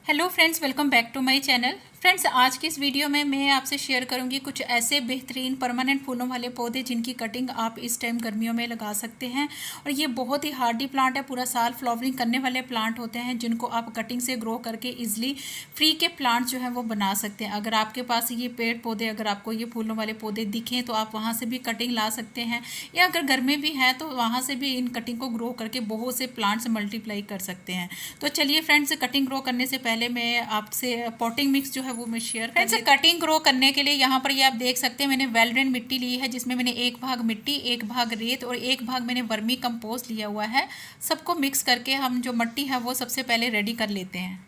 Hello friends, welcome back to my channel. Friends, आज की इस वीडियो में मैं आपसे शेयर करूंगी कुछ ऐसे बेहतरीन परमानेंट फूलों वाले पौधे जिनकी कटिंग आप इस टाइम गर्मियों में लगा सकते हैं। और ये बहुत ही हार्डी प्लांट है, पूरा साल फ्लावरिंग करने वाले प्लांट होते हैं जिनको आप कटिंग से ग्रो करके इजीली फ्री के प्लांट जो है वो बना सकते हैं। अगर आपके पास ये पेड़ पौधे, अगर आपको ये फूलों वाले पौधे दिखें तो आप वहाँ से भी कटिंग ला सकते हैं, या अगर घर में भी है तो वहाँ से भी इन कटिंग को ग्रो करके बहुत से प्लांट्स मल्टीप्लाई कर सकते हैं। तो चलिए फ्रेंड्स, कटिंग ग्रो करने से पहले मैं आपसे पॉटिंग मिक्स जो है वो मैं शेयर फ्रेंड्स कटिंग ग्रो करने के लिए यहाँ पर ये आप देख सकते हैं मैंने वेल ड्रेन मिट्टी ली है, जिसमें मैंने एक भाग मिट्टी, एक भाग रेत और एक भाग मैंने वर्मी कंपोस्ट लिया हुआ है। सबको मिक्स करके हम जो मिट्टी है वो सबसे पहले रेडी कर लेते हैं।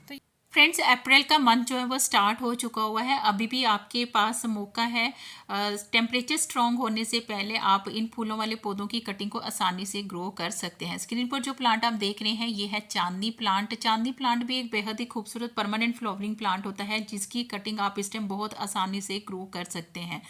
तो फ्रेंड्स, अप्रैल का मंथ जो है वो स्टार्ट हो चुका हुआ है, अभी भी आपके पास मौका है। टेम्परेचर स्ट्रॉन्ग होने से पहले आप इन फूलों वाले पौधों की कटिंग को आसानी से ग्रो कर सकते हैं। स्क्रीन पर जो प्लांट आप देख रहे हैं ये है चांदनी प्लांट। चांदनी प्लांट भी एक बेहद ही खूबसूरत परमानेंट फ्लावरिंग प्लांट होता है जिसकी कटिंग आप इस टाइम बहुत आसानी से ग्रो कर सकते हैं।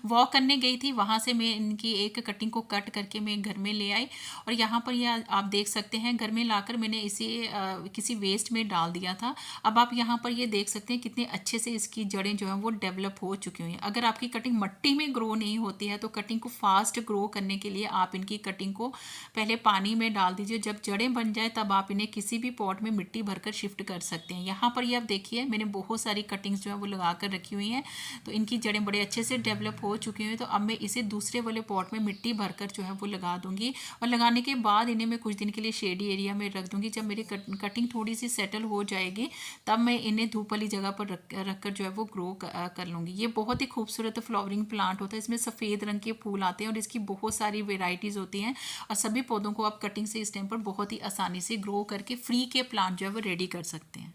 वॉक करने गई थी, वहाँ से मैं इनकी एक कटिंग को कट करके मैं घर में ले आई और यहाँ पर यह आप देख सकते हैं घर में लाकर मैंने इसे किसी वेस्ट में डाल दिया था। अब आप यहाँ पर ये देख सकते हैं कितने अच्छे से इसकी जड़ें जो हैं वो डेवलप हो चुकी हुई हैं। अगर आपकी कटिंग मिट्टी में ग्रो नहीं होती है तो कटिंग को फास्ट ग्रो करने के लिए आप इनकी कटिंग को पहले पानी में डाल दीजिए। जब जड़ें बन जाए तब आप इन्हें किसी भी पॉट में मिट्टी भरकर शिफ्ट कर सकते हैं। यहाँ पर ये आप देखिए मैंने बहुत सारी कटिंग्स जो है वो लगा कर रखी हुई हैं, तो इनकी जड़ें बड़े अच्छे से डेवलप हो चुकी हैं। तो अब मैं इसे दूसरे वाले पॉट में मिट्टी भरकर जो है वो लगा दूंगी और लगाने के बाद इन्हें मैं कुछ दिन के लिए शेडी एरिया में रख दूंगी। जब मेरी कटिंग थोड़ी सी सेटल हो जाएगी तब मैं इन्हें धूप वाली जगह पर रख कर जो है वो ग्रो कर लूँगी। ये बहुत ही खूबसूरत फ्लावरिंग प्लांट होता है, इसमें सफ़ेद रंग के फूल आते हैं और इसकी बहुत सारी वेराइटीज़ होती हैं और सभी पौधों को आप कटिंग से इस टाइम पर बहुत ही आसानी से ग्रो करके फ्री के प्लांट जो है वो रेडी कर सकते हैं।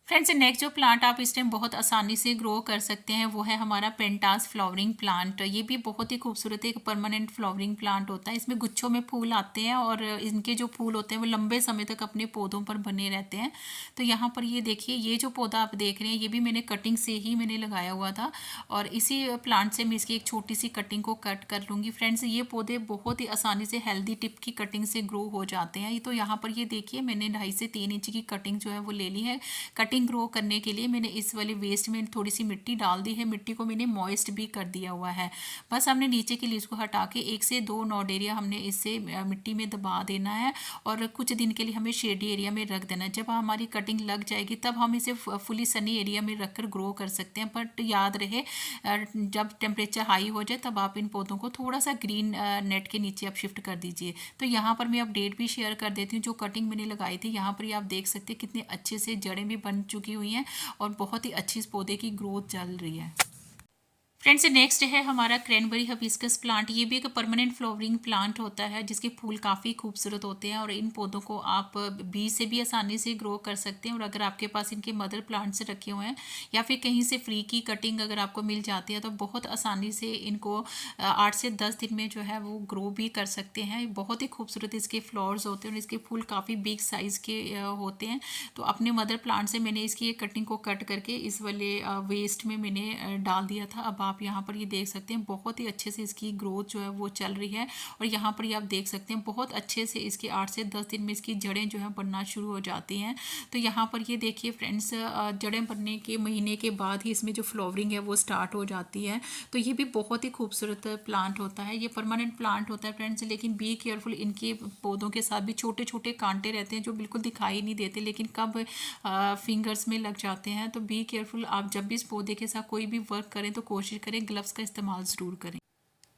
फ्रेंड्स, नेक्स्ट जो प्लांट आप इस टाइम बहुत आसानी से ग्रो कर सकते हैं वो है हमारा पेंटास फ्लावरिंग प्लांट। ये भी बहुत ही खूबसूरत एक परमानेंट फ्लावरिंग प्लांट होता है। इसमें गुच्छों में फूल आते हैं और इनके जो फूल होते हैं वो लंबे समय तक अपने पौधों पर बने रहते हैं। तो यहाँ पर ये देखिए, ये जो पौधा आप देख रहे हैं ये भी मैंने कटिंग से ही मैंने लगाया हुआ था और इसी प्लांट से मैं इसकी एक छोटी सी कटिंग को कट कर लूँगी। फ्रेंड्स, ये पौधे बहुत ही आसानी से हेल्दी टिप की कटिंग से ग्रो हो जाते हैं। तो यहाँ पर ये देखिए मैंने 2.5 से 3 इंच की कटिंग जो है वो ले ली है। कटिंग ग्रो करने के लिए मैंने इस वाले वेस्ट में थोड़ी सी मिट्टी डाल दी है, मिट्टी को मैंने मॉइस्ट भी कर दिया हुआ है। बस हमने नीचे की लीव्स को हटा के 1 से 2 नॉड एरिया हमने इससे मिट्टी में दबा देना है और कुछ दिन के लिए हमें शेडी एरिया में रख देना है। जब हमारी कटिंग लग जाएगी तब हम इसे फुली सनी एरिया में रखकर ग्रो कर सकते हैं। बट याद रहे, जब टेम्परेचर हाई हो जाए तब आप इन पौधों को थोड़ा सा ग्रीन नेट के नीचे आप शिफ्ट कर दीजिए। तो यहाँ पर मैं अपडेट भी शेयर कर देती हूँ, जो कटिंग मैंने लगाई थी यहाँ पर ये आप देख सकते हैं कितने अच्छे से जड़ें भी बन चुकी हुई हैं और बहुत ही अच्छी इस पौधे की ग्रोथ चल रही है। फ्रेंड्स, नेक्स्ट है हमारा क्रैनबेरी हिबिस्कस प्लांट। ये भी एक परमानेंट फ्लावरिंग प्लांट होता है जिसके फूल काफ़ी खूबसूरत होते हैं और इन पौधों को आप बीज से भी आसानी से ग्रो कर सकते हैं। और अगर आपके पास इनके मदर प्लांट्स रखे हुए हैं या फिर कहीं से फ्री की कटिंग अगर आपको मिल जाती है तो बहुत आसानी से इनको 8 से 10 दिन में जो है वो ग्रो भी कर सकते हैं। बहुत ही खूबसूरत इसके फ्लावर्स होते हैं और इसके फूल काफ़ी बिग साइज़ के होते हैं। तो अपने मदर प्लांट से मैंने इसकी एक कटिंग को कट करके इस वाले वेस्ट में मैंने डाल दिया था। अब आप यहाँ पर ये देख सकते हैं बहुत ही अच्छे से इसकी ग्रोथ जो है वो चल रही है और यहाँ पर ये आप देख सकते हैं बहुत अच्छे से इसके 8 से 10 दिन में इसकी जड़ें जो है बनना शुरू हो जाती हैं। तो यहाँ पर ये देखिए फ्रेंड्स, जड़ें बनने के महीने के बाद ही इसमें जो फ्लावरिंग है वो स्टार्ट हो जाती है। तो ये भी बहुत ही खूबसूरत प्लांट होता है, ये परमानेंट प्लांट होता है फ्रेंड्स। लेकिन बी केयरफुल, इनके पौधों के साथ भी छोटे छोटे कांटे रहते हैं जो बिल्कुल दिखाई नहीं देते लेकिन कब फिंगर्स में लग जाते हैं। तो बी केयरफुल, आप जब भी इस पौधे के साथ कोई भी वर्क करें तो कोशिश करें ग्लव्स का इस्तेमाल ज़रूर करें।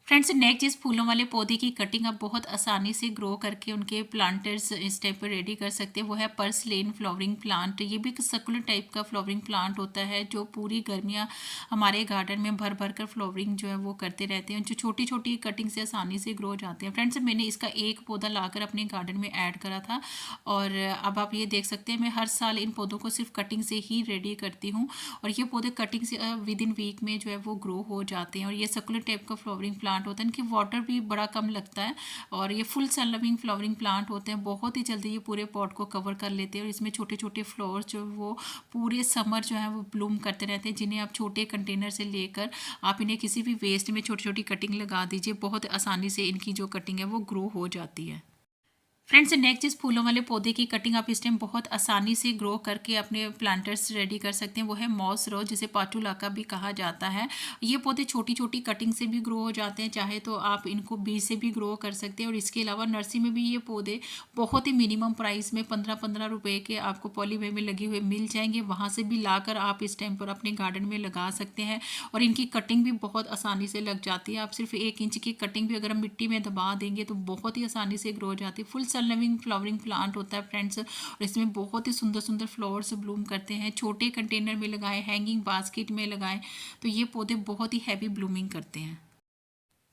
फ्रेंड्स, नेक्स्ट जिस फूलों वाले पौधे की कटिंग आप बहुत आसानी से ग्रो करके उनके प्लांटर्स इस टाइप पर रेडी कर सकते हैं वो है पर्सलेन फ्लावरिंग प्लांट। ये भी एक सर्कुलर टाइप का फ्लावरिंग प्लांट होता है जो पूरी गर्मियाँ हमारे गार्डन में भर भर कर फ्लावरिंग जो है वो करते रहते हैं, जो छोटी छोटी कटिंग से आसानी से ग्रो हो जाते हैं। फ्रेंड्स, मैंने इसका एक पौधा लाकर अपने गार्डन में ऐड करा था और अब आप ये देख सकते हैं मैं हर साल इन पौधों को सिर्फ कटिंग से ही रेडी करती हूँ और ये पौधे कटिंग से विद इन वीक में जो है वो ग्रो हो जाते हैं। और ये सर्कुलर टाइप का फ्लावरिंग प्लांट होता है, इनकी वाटर भी बड़ा कम लगता है और ये full sun loving flowering plant होते हैं। बहुत ही जल्दी ये पूरे पॉट को कवर कर लेते हैं और इसमें छोटे छोटे फ्लावर्स जो वो पूरे समर जो है वो ब्लूम करते रहते हैं, जिन्हें आप छोटे कंटेनर से लेकर आप इन्हें किसी भी वेस्ट में छोटी छोटी कटिंग लगा दीजिए, बहुत आसानी से इनकी जो कटिंग है वो ग्रो हो जाती है। फ्रेंड्स नेक्स्ट इस फूलों वाले पौधे की कटिंग आप इस टाइम बहुत आसानी से ग्रो करके अपने प्लांटर्स रेडी कर सकते हैं। वो है मॉस रोज, जिसे पाटुलाका भी कहा जाता है। ये पौधे छोटी छोटी कटिंग से भी ग्रो हो जाते हैं, चाहे तो आप इनको बीज से भी ग्रो कर सकते हैं। और इसके अलावा नर्सरी में भी ये पौधे बहुत ही मिनिमम प्राइस में 15-15 रुपये के आपको पॉलीबैग में लगे हुए मिल जाएंगे। वहाँ से भी लाकर आप इस टाइम पर अपने गार्डन में लगा सकते हैं। और इनकी कटिंग भी बहुत आसानी से लग जाती है। आप सिर्फ 1 इंच की कटिंग भी अगर हम मिट्टी में दबा देंगे तो बहुत ही आसानी से ग्रो हो जाती है। Full sun loving flowering plant होता है फ्रेंड्स, और इसमें बहुत ही सुंदर सुंदर फ्लावर्स ब्लूम करते हैं। छोटे कंटेनर में लगाएं, हैंगिंग बास्केट में लगाएं, तो ये पौधे बहुत ही हैवी ब्लूमिंग करते हैं।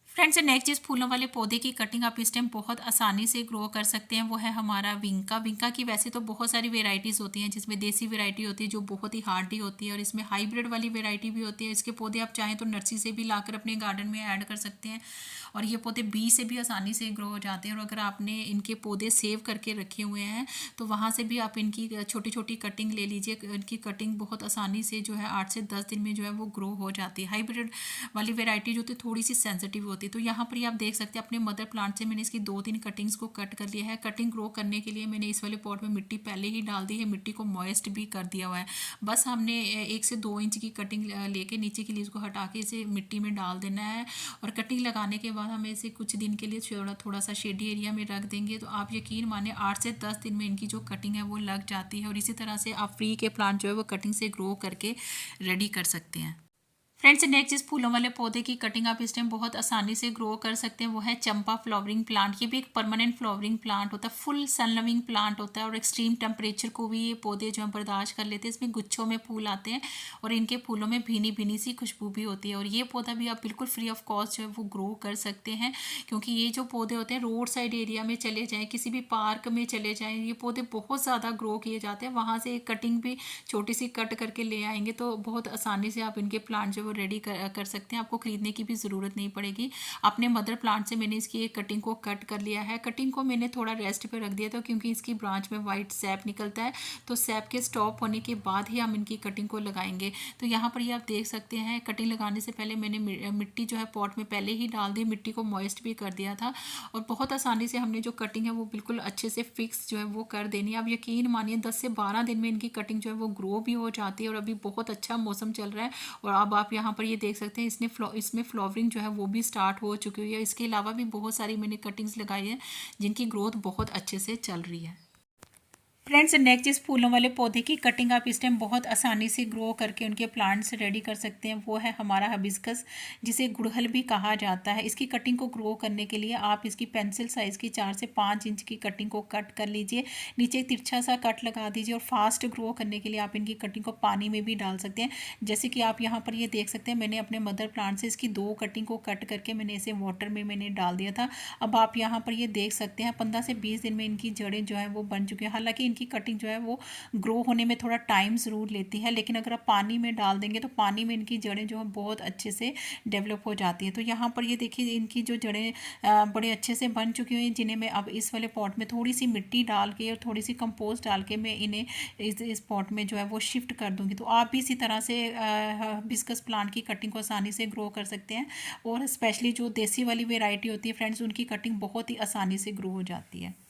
फ्रेंड्स नेक्स्ट इस फूलों वाले पौधे की कटिंग आप इस टाइम बहुत आसानी से ग्रो कर सकते हैं। वो है हमारा विंका। विंका की वैसे तो बहुत सारी वेराइटीज़ होती हैं, जिसमें देसी वेराइटी होती है जो बहुत ही हार्डी होती है, और इसमें हाइब्रिड वाली वेराइटी भी होती है। इसके पौधे आप चाहें तो नर्सरी से भी लाकर अपने गार्डन में ऐड कर सकते हैं, और ये पौधे बीज से भी आसानी से ग्रो हो जाते हैं। और अगर आपने इनके पौधे सेव करके रखे हुए हैं तो वहाँ से भी आप इनकी छोटी छोटी कटिंग ले लीजिए। इनकी कटिंग बहुत आसानी से जो है 8 से 10 दिन में जो है वो ग्रो हो जाती है। हाइब्रिड वाली वेराइटी जो होती है थोड़ी सी सेंसिटिव होती है। तो यहाँ पर ये आप देख सकते हैं अपने मदर प्लांट से मैंने इसकी 2-3 कटिंग्स को कट कर लिया है। कटिंग ग्रो करने के लिए मैंने इस वाले पॉट में मिट्टी पहले ही डाल दी है, मिट्टी को मॉइस्ट भी कर दिया हुआ है। बस हमने 1 से 2 इंच की कटिंग लेके नीचे की लीव्स को हटा के इसे मिट्टी में डाल देना है। और कटिंग लगाने के बाद हमें इसे कुछ दिन के लिए थोड़ा सा शेडी एरिया में रख देंगे। तो आप यकीन माने 8 से 10 दिन में इनकी जो कटिंग है वो लग जाती है। और इसी तरह से आप फ्री के प्लांट जो है वो कटिंग से ग्रो करके रेडी कर सकते हैं। फ्रेंड्स नेक्स्ट इस फूलों वाले पौधे की कटिंग आप इस टाइम बहुत आसानी से ग्रो कर सकते हैं। वो है चंपा फ्लावरिंग प्लांट। ये भी एक परमानेंट फ्लावरिंग प्लांट होता है, फुल सन लविंग प्लांट होता है, और एक्सट्रीम टेम्परेचर को भी ये पौधे जो है बर्दाश्त कर लेते हैं। इसमें गुच्छों में फूल आते हैं और इनके फूलों में भीनी भीनी सी खुशबू भी होती है। और ये पौधा भी आप बिल्कुल फ्री ऑफ कॉस्ट जो है वो ग्रो कर सकते हैं, क्योंकि ये जो पौधे होते हैं रोड साइड एरिया में चले जाएँ, किसी भी पार्क में चले जाएँ, ये पौधे बहुत ज़्यादा ग्रो किए जाते हैं। वहाँ से एक कटिंग भी छोटी सी कट करके ले आएंगे तो बहुत आसानी से आप इनके प्लांट जो वो रेडी कर सकते हैं। आपको खरीदने की भी ज़रूरत नहीं पड़ेगी। अपने मदर प्लांट से मैंने इसकी एक कटिंग को कट कर लिया है। कटिंग को मैंने थोड़ा रेस्ट पे रख दिया था, क्योंकि इसकी ब्रांच में वाइट सैप निकलता है। तो सैप के स्टॉप होने के बाद ही हम इनकी कटिंग को लगाएंगे। तो यहाँ पर ये आप देख सकते हैं कटिंग लगाने से पहले मैंने मिट्टी जो है पॉट में पहले ही डाल दी, मिट्टी को मॉइस्ट भी कर दिया था। और बहुत आसानी से हमने जो कटिंग है वो बिल्कुल अच्छे से फिक्स जो है वो कर देनी है। आप यकीन मानिए 10 से 12 दिन में इनकी कटिंग जो है वो ग्रो भी हो जाती है। और अभी बहुत अच्छा मौसम चल रहा है, और अब आप यहाँ पर ये देख सकते हैं इसमें फ्लावरिंग जो है वो भी स्टार्ट हो चुकी हुई है। इसके अलावा भी बहुत सारी मैंने कटिंग्स लगाई है जिनकी ग्रोथ बहुत अच्छे से चल रही है। फ्रेंड्स नेक्स्ट इस फूलों वाले पौधे की कटिंग आप इस टाइम बहुत आसानी से ग्रो करके उनके प्लांट्स रेडी कर सकते हैं। वो है हमारा हिबिस्कस, जिसे गुड़हल भी कहा जाता है। इसकी कटिंग को ग्रो करने के लिए आप इसकी पेंसिल साइज़ की 4 से 5 इंच की कटिंग को कट कर लीजिए, नीचे एक तिरछा सा कट लगा दीजिए। और फास्ट ग्रो करने के लिए आप इनकी कटिंग को पानी में भी डाल सकते हैं। जैसे कि आप यहाँ पर ये देख सकते हैं मैंने अपने मदर प्लांट से इसकी 2 कटिंग को कट करके मैंने इसे वाटर में मैंने डाल दिया था। अब आप यहाँ पर ये देख सकते हैं 15 से 20 दिन में इनकी जड़ें जो है वो बन चुकी हैं। हालांकि इनकी कटिंग जो है वो ग्रो होने में थोड़ा टाइम ज़रूर लेती है, लेकिन अगर आप पानी में डाल देंगे तो पानी में इनकी जड़ें जो है बहुत अच्छे से डेवलप हो जाती हैं। तो यहाँ पर ये देखिए इनकी जो जड़ें बड़े अच्छे से बन चुकी हुई हैं, जिन्हें मैं अब इस वाले पॉट में थोड़ी सी मिट्टी डाल के और थोड़ी सी कंपोस्ट डाल के मैं इन्हें इस पॉट में जो है वो शिफ्ट कर दूँगी। तो आप भी इसी तरह से हिबिस्कस प्लांट की कटिंग को आसानी से ग्रो कर सकते हैं। और स्पेशली जो देसी वाली वेराइटी होती है फ्रेंड्स, उनकी कटिंग बहुत ही आसानी से ग्रो हो जाती है।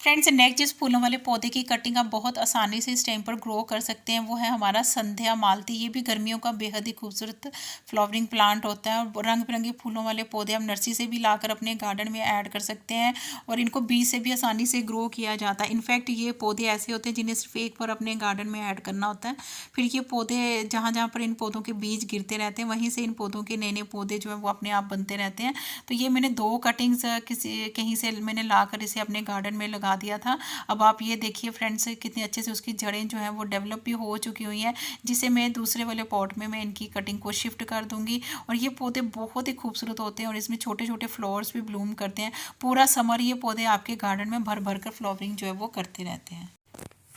फ्रेंड्स नेक्स्ट जिस फूलों वाले पौधे की कटिंग आप बहुत आसानी से इस टाइम पर ग्रो कर सकते हैं वो है हमारा संध्या मालती। ये भी गर्मियों का बेहद ही खूबसूरत फ्लावरिंग प्लांट होता है। और रंग बिरंगे फूलों वाले पौधे हम नर्सरी से भी लाकर अपने गार्डन में ऐड कर सकते हैं, और इनको बीज से भी आसानी से ग्रो किया जाता है। इनफैक्ट ये पौधे ऐसे होते हैं जिन्हें सिर्फ एक बार अपने गार्डन में ऐड करना होता है, फिर ये पौधे जहाँ जहाँ पर इन पौधों के बीज गिरते रहते हैं वहीं से इन पौधों के नए नए पौधे जो है वो अपने आप बनते रहते हैं। तो ये मैंने 2 कटिंग्स कहीं से मैंने लाकर इसे अपने गार्डन में लगा दिया था। अब आप ये देखिए फ्रेंड्स कितनी अच्छे से उसकी जड़ें जो हैं वो डेवलप भी हो चुकी हुई हैं, जिसे मैं दूसरे वाले पॉट में मैं इनकी कटिंग को शिफ्ट कर दूंगी। और ये पौधे बहुत ही खूबसूरत होते हैं और इसमें छोटे छोटे फ्लावर्स भी ब्लूम करते हैं। पूरा समर ये पौधे आपके गार्डन में भर भर कर फ्लावरिंग जो है वो करते रहते हैं।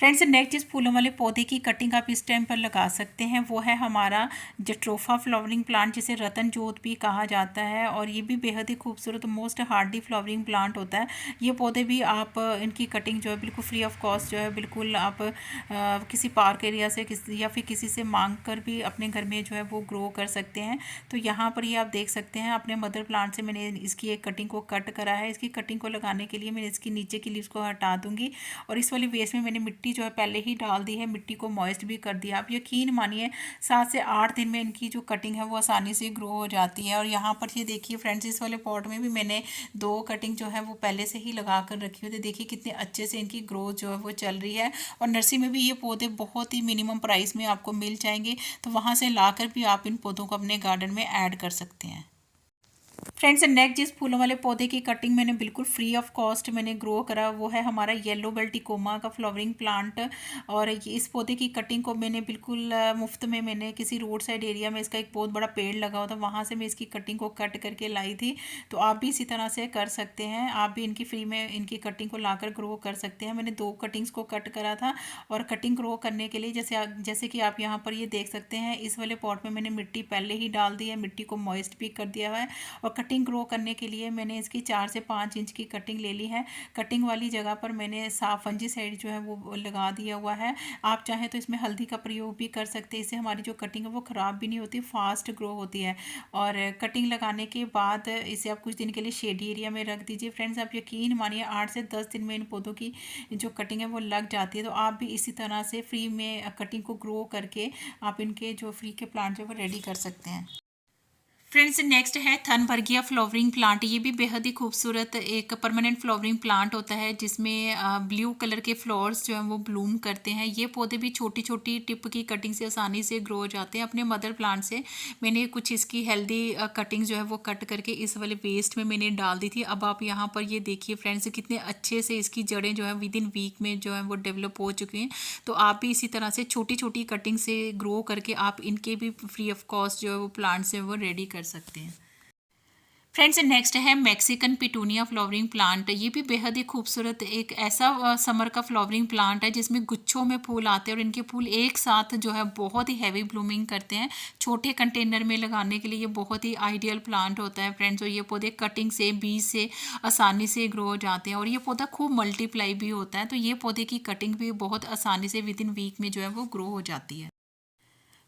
फ्रेंड्स, नेक्स्ट जिस फूलों वाले पौधे की कटिंग आप इस टाइम पर लगा सकते हैं वो है हमारा जट्रोफा फ्लावरिंग प्लांट, जिसे रतन जोत भी कहा जाता है। और ये भी बेहद ही खूबसूरत मोस्ट हार्डी फ्लावरिंग प्लांट होता है। ये पौधे भी आप इनकी कटिंग जो है बिल्कुल फ्री ऑफ कॉस्ट जो है बिल्कुल आप किसी पार्क एरिया से किसी या फिर किसी से मांग कर भी अपने घर में जो है वो ग्रो कर सकते हैं। तो यहाँ पर ये आप देख सकते हैं अपने मदर प्लांट से मैंने इसकी एक कटिंग को कट करा है। इसकी कटिंग को लगाने के लिए मैं इसकी नीचे की लीव्स को हटा दूंगी और इस वाली वेस्ट में मैंने मिट्टी जो है पहले ही डाल दी है, मिट्टी को मॉइस्ट भी कर दिया। आप यकीन मानिए 7 से 8 दिन में इनकी जो कटिंग है वो आसानी से ग्रो हो जाती है। और यहाँ पर ये देखिए फ्रेंड्स, इस वाले पॉट में भी मैंने 2 कटिंग जो है वो पहले से ही लगा कर रखी हुई थी। देखिए कितने अच्छे से इनकी ग्रोथ जो है वो चल रही है। और नर्सरी में भी ये पौधे बहुत ही मिनिमम प्राइस में आपको मिल जाएंगे, तो वहाँ से लाकर भी आप इन पौधों को अपने गार्डन में ऐड कर सकते हैं। फ्रेंड्स, नेक्स्ट जिस फूलों वाले पौधे की कटिंग मैंने बिल्कुल फ्री ऑफ कॉस्ट मैंने ग्रो करा वो है हमारा येलो बेल्टिकोमा का फ्लावरिंग प्लांट। और इस पौधे की कटिंग को मैंने बिल्कुल मुफ्त में मैंने किसी रोड साइड एरिया में इसका एक बहुत बड़ा पेड़ लगा हुआ था, वहाँ से मैं इसकी कटिंग को कट करके लाई थी। तो आप भी इसी तरह से कर सकते हैं, आप भी इनकी फ्री में इनकी कटिंग को लाकर ग्रो कर सकते हैं। मैंने 2 कटिंग्स को कट करा था और कटिंग ग्रो करने के लिए जैसे कि आप यहाँ पर ये देख सकते हैं, इस वाले पॉट में मैंने मिट्टी पहले ही डाल दी है, मिट्टी को मॉइस्ट भी कर दिया हुआ है। और कटिंग ग्रो करने के लिए मैंने इसकी 4 से 5 इंच की कटिंग ले ली है। कटिंग वाली जगह पर मैंने साफ फंजी साइड जो है वो लगा दिया हुआ है। आप चाहें तो इसमें हल्दी का प्रयोग भी कर सकते हैं, इससे हमारी जो कटिंग है वो ख़राब भी नहीं होती, फास्ट ग्रो होती है। और कटिंग लगाने के बाद इसे आप कुछ दिन के लिए शेडी एरिया में रख दीजिए। फ्रेंड्स, आप यकीन मानिए 8 से 10 दिन में इन पौधों की जो कटिंग है वो लग जाती है। तो आप भी इसी तरह से फ्री में कटिंग को ग्रो करके आप इनके जो फ्री के प्लांट है वो रेडी कर सकते हैं। फ्रेंड्स, नेक्स्ट है थनबर्गिया फ्लावरिंग प्लांट। ये भी बेहद ही खूबसूरत एक परमानेंट फ्लावरिंग प्लांट होता है जिसमें ब्लू कलर के फ्लावर्स जो हैं वो ब्लूम करते हैं। ये पौधे भी छोटी छोटी टिप की कटिंग से आसानी से ग्रो हो जाते हैं। अपने मदर प्लांट से मैंने कुछ इसकी हेल्दी कटिंग जो है वो कट करके इस वाले वेस्ट में मैंने डाल दी थी। अब आप यहाँ पर ये देखिए फ्रेंड्स, कितने अच्छे से इसकी जड़ें जो है विद इन वीक में जो है वो डेवलप हो चुकी हैं। तो आप भी इसी तरह से छोटी छोटी कटिंग से ग्रो करके आप इनके भी फ्री ऑफ कॉस्ट जो है वो प्लांट्स है वो रेडी कर सकते हैं। फ्रेंड्स, नेक्स्ट है मैक्सिकन पिटूनिया फ्लावरिंग प्लांट। ये भी बेहद ही खूबसूरत एक ऐसा समर का फ्लावरिंग प्लांट है जिसमें गुच्छों में फूल आते हैं और इनके फूल एक साथ जो है बहुत ही हैवी ब्लूमिंग करते हैं। छोटे कंटेनर में लगाने के लिए ये बहुत ही आइडियल प्लांट होता है फ्रेंड्स। और ये पौधे कटिंग से बीज से आसानी से ग्रो हो जाते हैं और ये पौधा खूब मल्टीप्लाई भी होता है। तो ये पौधे की कटिंग भी बहुत आसानी से विद इन वीक में जो है वो ग्रो हो जाती है।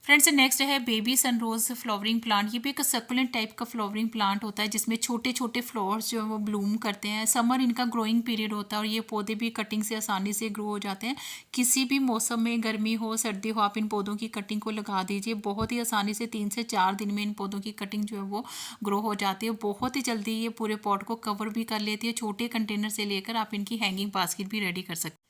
फ्रेंड्स, नेक्स्ट है बेबी सनरोज फ्लावरिंग प्लांट। ये भी एक सकुलेंट टाइप का फ्लावरिंग प्लांट होता है जिसमें छोटे छोटे फ्लावर्स जो है वो ब्लूम करते हैं। समर इनका ग्रोइंग पीरियड होता है और ये पौधे भी कटिंग से आसानी से ग्रो हो जाते हैं। किसी भी मौसम में, गर्मी हो सर्दी हो, आप इन पौधों की कटिंग को लगा दीजिए, बहुत ही आसानी से 3 से 4 दिन में इन पौधों की कटिंग जो है वो ग्रो हो जाती है। बहुत ही जल्दी ये पूरे पॉट को कवर भी कर लेती है। छोटे कंटेनर से लेकर आप इनकी हैंगिंग बास्केट भी रेडी कर सकते हैं।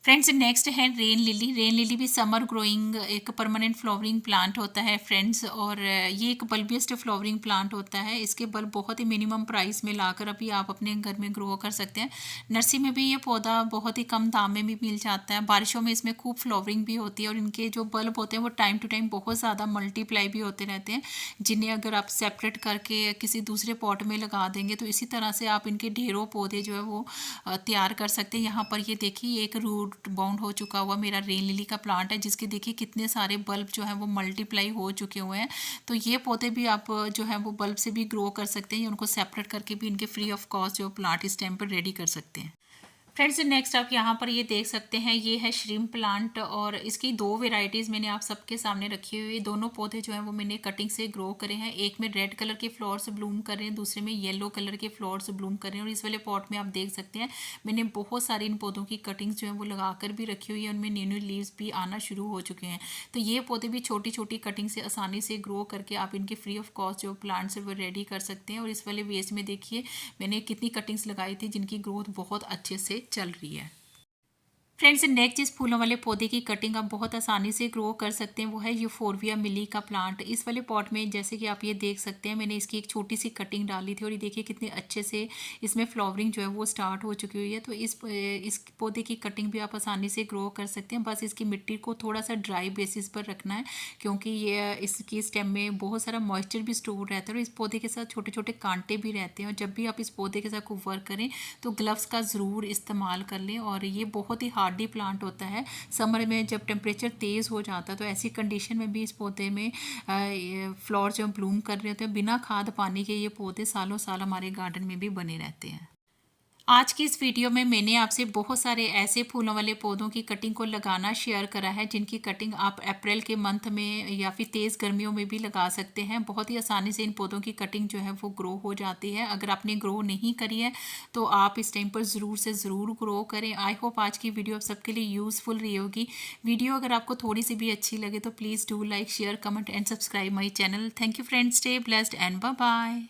फ्रेंड्स, नेक्स्ट है रेन लिली। रेन लिली भी समर ग्रोइंग एक परमानेंट फ्लावरिंग प्लांट होता है फ्रेंड्स। और ये एक बल्बियस्ट फ्लावरिंग प्लांट होता है। इसके बल्ब बहुत ही मिनिमम प्राइस में लाकर अभी आप अपने घर में ग्रो कर सकते हैं। नर्सरी में भी ये पौधा बहुत ही कम दाम में भी मिल जाता है। बारिशों में इसमें खूब फ्लावरिंग भी होती है और इनके जो बल्ब होते हैं वो टाइम टू टाइम बहुत ज़्यादा मल्टीप्लाई भी होते रहते हैं, जिन्हें अगर आप सेपरेट करके किसी दूसरे पॉट में लगा देंगे तो इसी तरह से आप इनके ढेरों पौधे जो है वो तैयार कर सकते हैं। यहाँ पर ये देखिए एक रूट बाउंड हो चुका हुआ मेरा रेन लिली का प्लांट है जिसके देखिए कितने सारे बल्ब जो है वो मल्टीप्लाई हो चुके हुए हैं। तो ये पौधे भी आप जो है वो बल्ब से भी ग्रो कर सकते हैं, उनको सेपरेट करके भी इनके फ्री ऑफ कॉस्ट जो प्लांट इस टाइम पर रेडी कर सकते हैं। फ्रेंड्स, नेक्स्ट आप यहाँ पर ये देख सकते हैं, ये है श्रिम प्लांट और इसकी 2 वेराइटीज़ मैंने आप सबके सामने रखी हुई है। दोनों पौधे जो हैं वो मैंने कटिंग से ग्रो करे हैं। एक में रेड कलर के फ्लावर्स ब्लूम कर रहे हैं, दूसरे में येलो कलर के फ्लावर्स ब्लूम कर रहे हैं। और इस वाले पॉट में आप देख सकते हैं मैंने बहुत सारी इन पौधों की कटिंग्स जो है वो लगा कर भी रखी हुई है, उनमें न्यू न्यू लीव्स भी आना शुरू हो चुके हैं। तो ये पौधे भी छोटी छोटी कटिंग से आसानी से ग्रो करके आप इनके फ्री ऑफ कॉस्ट जो प्लांट्स है वो रेडी कर सकते हैं। और इस वाले वेस्ट में देखिए मैंने कितनी कटिंग्स लगाई थी जिनकी ग्रोथ बहुत अच्छे से चल रही है। फ्रेंड्स, नेक्स्ट जिस फूलों वाले पौधे की कटिंग आप बहुत आसानी से ग्रो कर सकते हैं वो है यूफोरबिया मिली का प्लांट। इस वाले पॉट में जैसे कि आप ये देख सकते हैं मैंने इसकी एक छोटी सी कटिंग डाली थी और ये देखिए कितने अच्छे से इसमें फ्लावरिंग जो है वो स्टार्ट हो चुकी हुई है। तो इस पौधे की कटिंग भी आप आसानी से ग्रो कर सकते हैं। बस इसकी मिट्टी को थोड़ा सा ड्राई बेसिस पर रखना है क्योंकि ये इसकी स्टेम में बहुत सारा मॉइस्चर भी स्टोर रहता है और इस पौधे के साथ छोटे छोटे कांटे भी रहते हैं। और जब भी आप इस पौधे के साथ को वर्क करें तो ग्लव्स का ज़रूर इस्तेमाल कर लें। और ये बहुत ही हार्ड हार्डी प्लांट होता है। समर में जब टेम्परेचर तेज़ हो जाता है तो ऐसी कंडीशन में भी इस पौधे में फ्लावर जो ब्लूम कर रहे होते हैं, बिना खाद पानी के ये पौधे सालों साल हमारे गार्डन में भी बने रहते हैं। आज की इस वीडियो में मैंने आपसे बहुत सारे ऐसे फूलों वाले पौधों की कटिंग को लगाना शेयर करा है जिनकी कटिंग आप अप्रैल के मंथ में या फिर तेज़ गर्मियों में भी लगा सकते हैं। बहुत ही आसानी से इन पौधों की कटिंग जो है वो ग्रो हो जाती है। अगर आपने ग्रो नहीं करी है तो आप इस टाइम पर ज़रूर से ज़रूर ग्रो करें। आई होप आज की वीडियो आप सबके लिए यूज़फुल रही होगी। वीडियो अगर आपको थोड़ी सी भी अच्छी लगे तो please do like, share, comment and subscribe my channel. Thank you friends, stay blessed and bye bye.